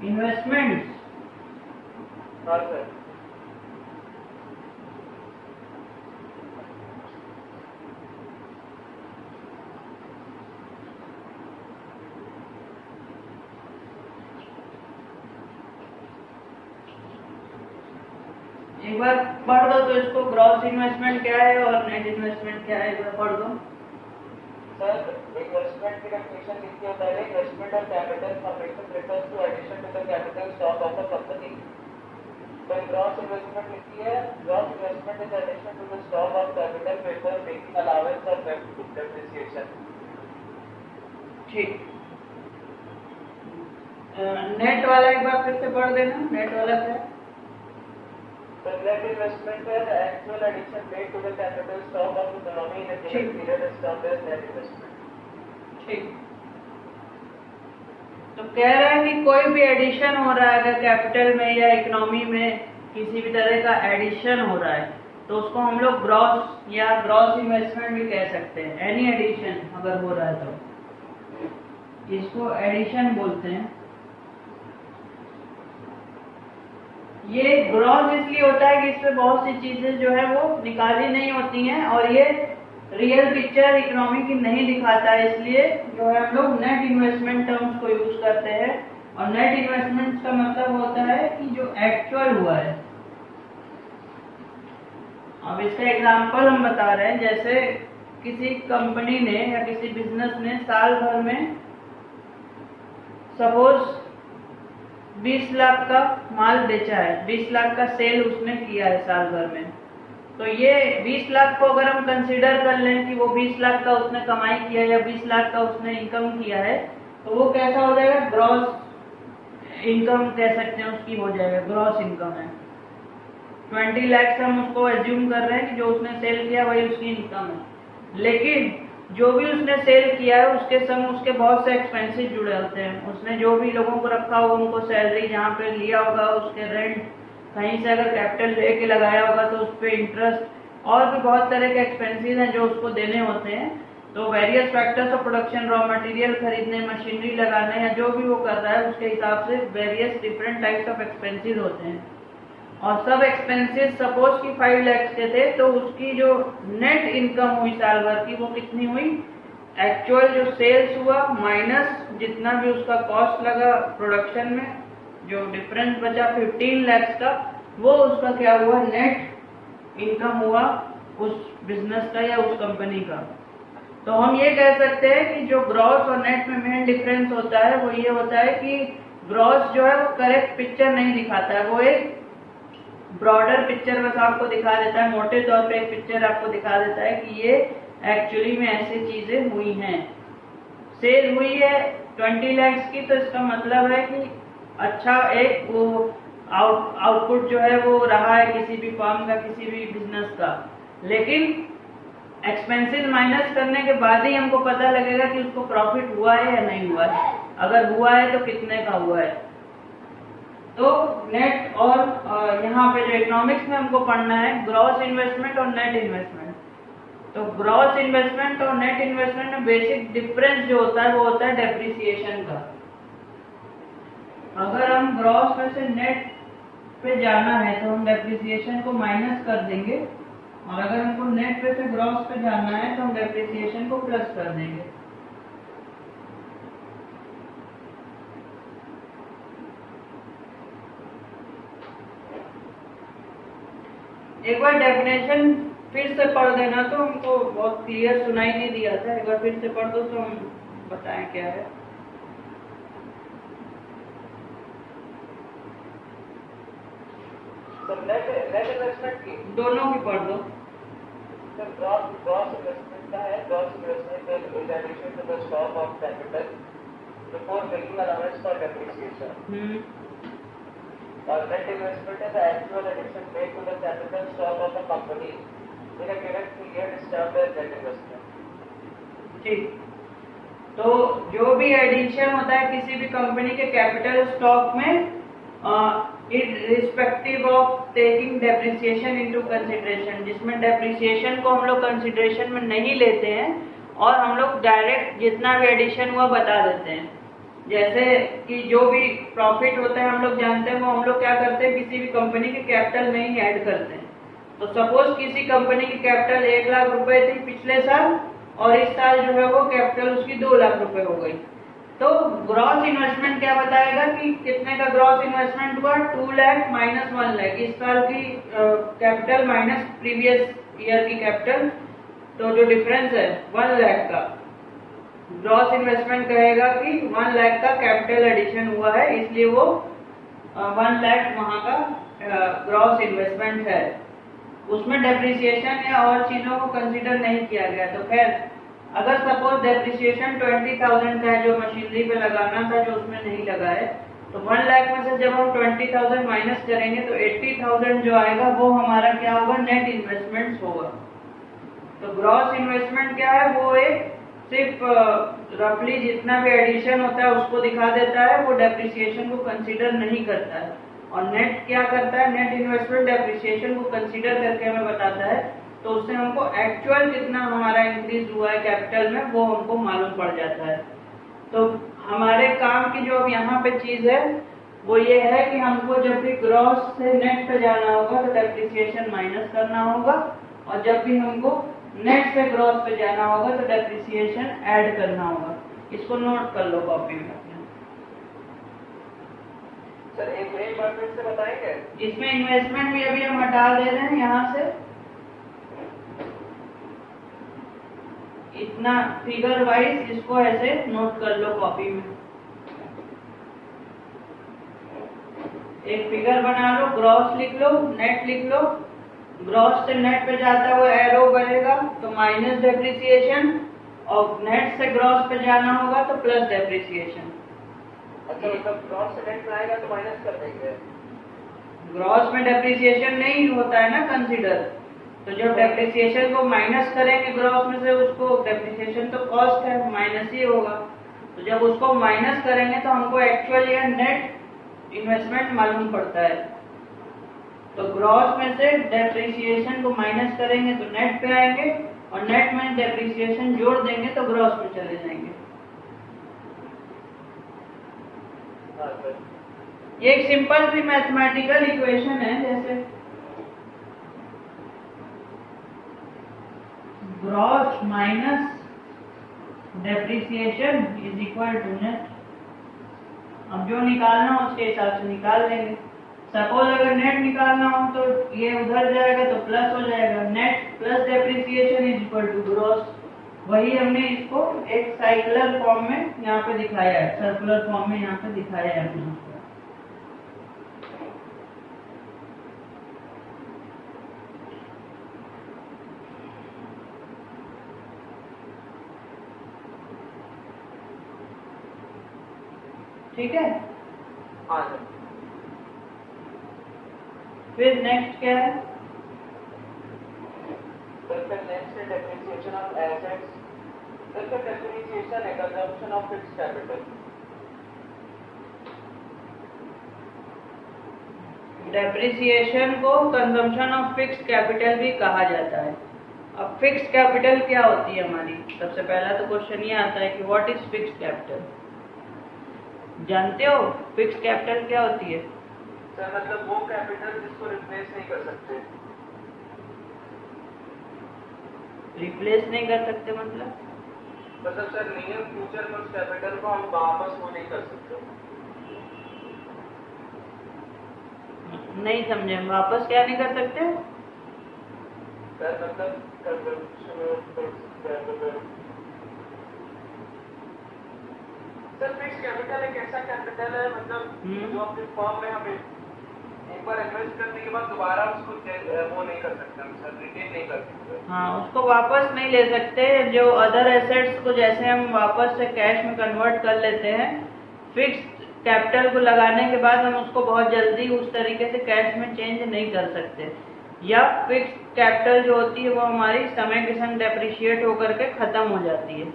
Investment. हाँ sir. एक बार पढ़ दो तो इसको, ग्रॉस इन्वेस्टमेंट क्या है और नेट इन्वेस्टमेंट क्या है, एक बार पढ़ दो। सर इन्वेस्टमेंट की डेफिनेशन लिखी होता है, investment of capital for making returns to addition to the capital stock of the company. तो ग्रॉस इन्वेस्टमेंट लिखी है, gross investment is addition to the stock of capital before making allowance of depreciation. ठीक। Net वाला एक बार फिर से पढ़ देना, नेट वाला क्या है? So net investment is actual addition made to the capital stock of the company in a given period is termed as net investment. ठीक। तो कह रहा है कि कोई भी एडिशन हो रहा है अगर कैपिटल में या इकोनॉमी में किसी भी तरह का एडिशन हो रहा है तो उसको हम लोग ग्रॉस या ग्रॉस इन्वेस्टमेंट भी कह सकते हैं। एनी एडिशन अगर हो रहा है तो इसको एडिशन बोलते हैं। ये ग्रॉस इसलिए होता है कि इसमें बहुत सी चीजें जो है वो निकाली नहीं होती हैं और ये रियल पिक्चर इकोनॉमी की नहीं दिखाता है, इसलिए जो है हम लोग नेट इन्वेस्टमेंट टर्म्स को यूज करते हैं। और नेट इन्वेस्टमेंट का मतलब होता है कि जो एक्चुअल हुआ है। अब इसका एग्जांपल हम बता रहे हैं, जैसे किसी कंपनी ने या किसी बिजनेस ने साल भर में सपोज 20 लाख का माल बेचा है, 20 लाख का सेल उसने किया है साल भर में। तो ये 20 लाख को अगर हम कंसीडर कर लें कि वो 20 लाख का उसने कमाई किया या 20 लाख का उसने इनकम किया है, तो वो कैसा हो जाएगा? ग्रॉस इनकम कह सकते हैं उसकी, हो जाएगा ग्रॉस इनकम है। 20 लाख से हम उसको एज्यूम कर रहे हैं कि जो उसने सेल किया वही उसकी इनकम है। लेकिन जो भी उसने सेल किया है उसके संग उसके बहुत से एक्सपेंसेस जुड़े होते हैं। उसने जो भी लोगों को रखा होगा, उनको सैलरी जहाँ पे लिया होगा, उसके रेंट, कहीं से अगर कैपिटल लेके लगाया होगा तो उस पर इंटरेस्ट, और भी बहुत तरह के एक्सपेंसेस हैं जो उसको देने होते हैं। तो various factors of production, raw material खरीदने, मशीनरी लगाने या जो भी वो कर रहा है उसके हिसाब से various different types of expenses होते हैं। और सब एक्सपेंसेस सपोज कि 5 लाख के थे तो उसकी जो नेट इनकम हुई साल भर की वो कितनी हुई? एक्चुअल जो सेल्स हुआ माइनस जितना भी उसका कॉस्ट लगा प्रोडक्शन में, जो डिफरेंस बचा 15 लाख का, वो उसका क्या हुआ? नेट इनकम हुआ उस बिजनेस का या उस कंपनी का। तो हम ये कह सकते हैं कि जो ग्रॉस और नेट में मेन डिफरेंस होता है वो ये होता है कि ग्रॉस जो है वो करेक्ट पिक्चर नहीं दिखाता है, वो एक ब्रॉडर पिक्चर बस आपको दिखा देता है, मोटे तौर पे एक पिक्चर आपको दिखा देता है कि ये एक्चुअली में ऐसी चीजें हुई हैं। सेल हुई है 20 लाख की, तो इसका मतलब है कि अच्छा एक वो आउटपुट जो है वो रहा है किसी भी फर्म का, किसी भी बिजनेस का। लेकिन एक्सपेंसेस माइनस करने के बाद ही हमको पता लगेगा कि उसको प्रॉफिट हुआ है या नहीं हुआ है। अगर हुआ है तो कितने का हुआ है। तो नेट और यहाँ पे जो इकोनॉमिक्स में हमको पढ़ना है ग्रॉस इन्वेस्टमेंट और नेट इन्वेस्टमेंट। तो ग्रॉस इन्वेस्टमेंट और नेट इन्वेस्टमेंट में बेसिक डिफरेंस जो होता है वो होता है डेप्रिसिएशन का। अगर हम ग्रॉस में से नेट पे जाना है तो हम डेप्रिसिएशन को माइनस कर देंगे, और अगर हमको नेट पे से ग्रॉस पे जाना है तो हम डेप्रिसिएशन को प्लस कर देंगे। एक बार डेफिनेशन फिर से पढ़ देना, तो हमको बहुत क्लियर सुनाई नहीं दिया था। एक बार फिर से पढ़ दो तो हम बताएं क्या है। तो नेट इन्वेस्टमेंट की दोनों की पढ़ दो। सर ग्रॉस इन्वेस्टमेंट का है, gross investment is addition to the stock of capital before making allowance for depreciation. और net investment is actual addition made to the capital stock of the company in a given period is termed as net investment. ठीक। तो जो भी addition होता है किसी भी company के कैपिटल स्टॉक में irrespective of taking depreciation into consideration, जिसमें depreciation को हम लोग consideration में नहीं लेते हैं और हम लोग डायरेक्ट जितना भी एडिशन हुआ बता देते हैं। जैसे कि जो भी प्रॉफिट होता है हम लोग जानते हैं, वो हम लोग क्या करते हैं, किसी भी कंपनी के कैपिटल में ही ऐड करते हैं। तो सपोज किसी कंपनी की कैपिटल 1 लाख रुपए थी पिछले साल, और इस साल जो है वो कैपिटल उसकी 2 लाख रुपए हो गई। तो ग्रॉस इन्वेस्टमेंट क्या बताएगा कि कितने का ग्रॉस इन्वेस्टमेंट हुआ, 2 लाख माइनस 1 लाख, इस साल की कैपिटल माइनस प्रीवियस ईयर की कैपिटल, तो जो डिफरेंस है 1 लाख का ग्रॉस इन्वेस्टमेंट कहेगा कि 1 लाख का कैपिटल एडिशन हुआ है, इसलिए वो 1 लाख वहां का ग्रॉस इन्वेस्टमेंट है। उसमें डेप्रिसिएशन या और चीजों को कंसीडर नहीं किया गया। तो खैर अगर सपोज डेप्रिसिएशन 20,000 का है जो मशीनरी पे लगाना था, जो उसमें नहीं लगा है, तो 1 लाख में से जब हम 20,000 माइनस करेंगे तो 80,000 जो आएगा वो हमारा क्या होगा, नेट इन्वेस्टमेंट होगा। तो ग्रॉस इन्वेस्टमेंट क्या है, वो एक सिर्फ रफली जितना भी एडिशन होता है उसको दिखा देता है, वो डेप्रिसिएशन को कंसीडर नहीं करता है। और नेट क्या करता है, नेट इन्वेस्टमेंट डेप्रिसिएशन को कंसीडर करके हमें बताता है, तो उससे हमको एक्चुअल कितना हमारा इंक्रीज हुआ है कैपिटल में वो हमको मालूम पड़ जाता है। तो हमारे काम की जो अब यहाँ पे चीज है वो ये है कि हमको जब भी ग्रॉस से नेट पे जाना होगा तो डेप्रिसिएशन माइनस करना होगा, और जब भी हमको नेट से ग्रॉस पे जाना होगा तो डेप्रिसिएशन ऐड करना होगा। इसको नोट कर लो कॉपी में अपने। सर एक बार फिर से बताएंगे? इसमें इन्वेस्टमेंट भी अभी हम हटा दे रहे हैं यहाँ से, इतना फिगर वाइज इसको ऐसे नोट कर लो कॉपी में। एक फिगर बना लो, ग्रॉस लिख लो, नेट लिख लो। ग्रॉस से नेट पे जाता हुआ एरो बढ़ेगा तो माइनस डेप्रिसिएशन, और नेट से ग्रॉस पे जाना होगा तो प्लस डेप्रिसिएशन। अच्छा, मतलब ग्रॉस से नेट में आएगा तो माइनस कर देंगे। ग्रॉस में डेप्रिसिएशन नहीं होता है ना कंसीडर, तो जब डेप्रिसिएशन को माइनस करेंगे ग्रॉस में से, उसको डेप्रिसिएशन तो कॉस्ट है, माइनस ही होगा। तो जब उसको माइनस करेंगे तो हमको एक्चुअल या नेट इन्वेस्टमेंट मालूम पड़ता है। तो ग्रॉस में से डेप्रिसिएशन को माइनस करेंगे तो नेट पे आएंगे, और नेट में डेप्रिसिएशन जोड़ देंगे तो ग्रॉस में चले जाएंगे। ये एक सिंपल सी मैथमेटिकल इक्वेशन है, जैसे gross minus depreciation is equal to net. अब जो निकालना हो उसके हिसाब से निकाल लेंगे। सपोज अगर नेट निकालना हो तो ये उधर जाएगा तो प्लस हो जाएगा, net plus depreciation is equal to gross. वही हमने इसको एक साइक्लर फॉर्म में यहाँ पे दिखाया है, सर्कुलर फॉर्म में यहाँ पे दिखाया है हमने। ठीक है, हाँ। फिर नेक्स्ट क्या है, नेक्स्ट है डेप्रिसिएशन ऑफ एसेट्स। डेप्रिसिएशन है consumption of fixed capital. Depreciation को कंजम्पशन ऑफ फिक्स्ड कैपिटल भी कहा जाता है। अब फिक्स्ड कैपिटल क्या होती है हमारी, सबसे पहला तो क्वेश्चन ये आता है कि व्हाट इज फिक्स्ड कैपिटल। जानते हो फिक्स्ड कैपिटल क्या होती है? सर मतलब वो कैपिटल जिसको रिप्लेस नहीं कर सकते। रिप्लेस नहीं कर सकते मतलब सर नियर फ्यूचर में उस कैपिटल को हम वापस वो नहीं कर सकते। नहीं समझे, वापस क्या नहीं कर सकते? सर मतलब सर फिक्स्ड कैपिटल एक ऐसा कैपिटल है मतलब जो अपनी फर्म में हमें एक बार इन्वेस्ट करने के बाद दोबारा उसको वो नहीं कर सकते हम, सर रिटेन नहीं कर सकते। हाँ, उसको वापस नहीं ले सकते। जो अदर एसेट्स को जैसे हम वापस से कैश में कन्वर्ट कर लेते हैं, फिक्स्ड कैपिटल को लगाने के बाद हम उसको बहुत जल्दी उस तरीके से कैश में चेंज नहीं कर सकते। या फिक्स्ड कैपिटल जो होती है वो हमारी समय के संग डेप्रिशिएट होकर के खत्म हो जाती है,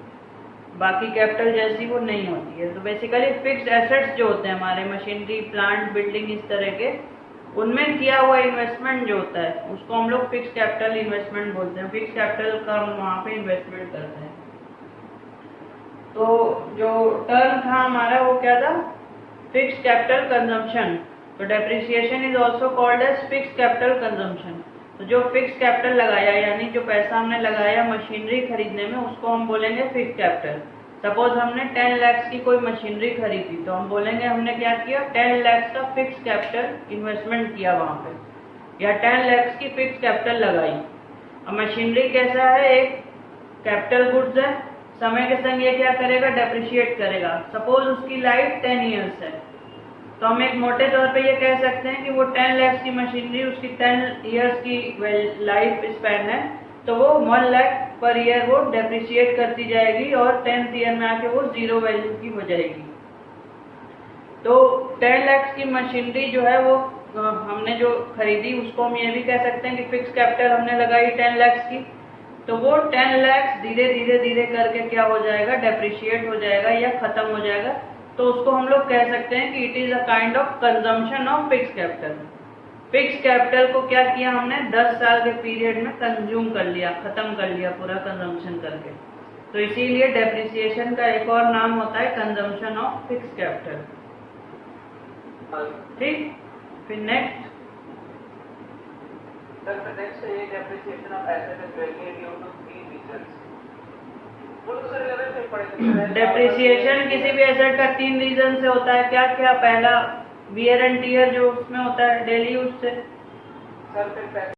बाकी कैपिटल जैसी वो नहीं होती है। तो बेसिकली फिक्स्ड एसेट्स जो होते हैं हमारे, मशीनरी, प्लांट, बिल्डिंग, इस तरह के, उनमें किया हुआ इन्वेस्टमेंट जो होता है उसको हम लोग फिक्स्ड कैपिटल इन्वेस्टमेंट बोलते हैं। फिक्स्ड कैपिटल का हम वहाँ पे इन्वेस्टमेंट करते हैं। तो जो टर्म था हमारा वो क्या था, फिक्स्ड कैपिटल कंजम्पशन। तो depreciation is also called as fixed capital consumption. तो जो फिक्स्ड कैपिटल लगाया यानी जो पैसा हमने लगाया मशीनरी खरीदने में उसको हम बोलेंगे फिक्स्ड कैपिटल। सपोज हमने 10 लाख की कोई मशीनरी खरीदी तो हम बोलेंगे हमने क्या किया, 10 लाख का फिक्स्ड कैपिटल इन्वेस्टमेंट किया वहां पे, या 10 लाख की फिक्स्ड कैपिटल लगाई। अब मशीनरी कैसा है, एक कैपिटल गुड्स है, समय के संग ये क्या करेगा, डेप्रिशिएट करेगा। सपोज उसकी लाइफ 10 ईयर्स है तो हम एक मोटे तौर पे ये कह सकते हैं कि वो 10 लाख की मशीनरी उसकी 10 ईयर्स की लाइफ स्पैन है, तो वो 1 लाख पर ईयर वो डेप्रिशिएट करती जाएगी और 10th ईयर में आके वो 0 वैल्यू की हो जाएगी। तो 10 लाख की मशीनरी जो है वो हमने जो खरीदी उसको हम ये भी कह सकते हैं कि फिक्स कैपिटल हमने लगाई 10 लाख की, तो वो 10 लाख धीरे धीरे करके क्या हो जाएगा, डेप्रिशिएट हो जाएगा या खत्म हो जाएगा। तो उसको हम लोग कह सकते हैं कि it is a kind of consumption of fix capital. Fix capital को क्या किया हमने, 10 साल के पीरियड में कंज्यूम कर लिया, खत्म कर लिया पूरा कंजम्पशन करके। तो इसीलिए डेप्रिसिएशन का एक और नाम होता है कंजम्पशन ऑफ फिक्स कैपिटल। ठीक, फिर नेक्स्ट सर नेक्स्ट ये depreciation of asset is very due to 3 reasons. Depreciation किसी भी एसेट का 3 रीजन से होता है। क्या क्या, पहला वियर एंड टियर जो उसमें होता है डेली यूज से। सर फिर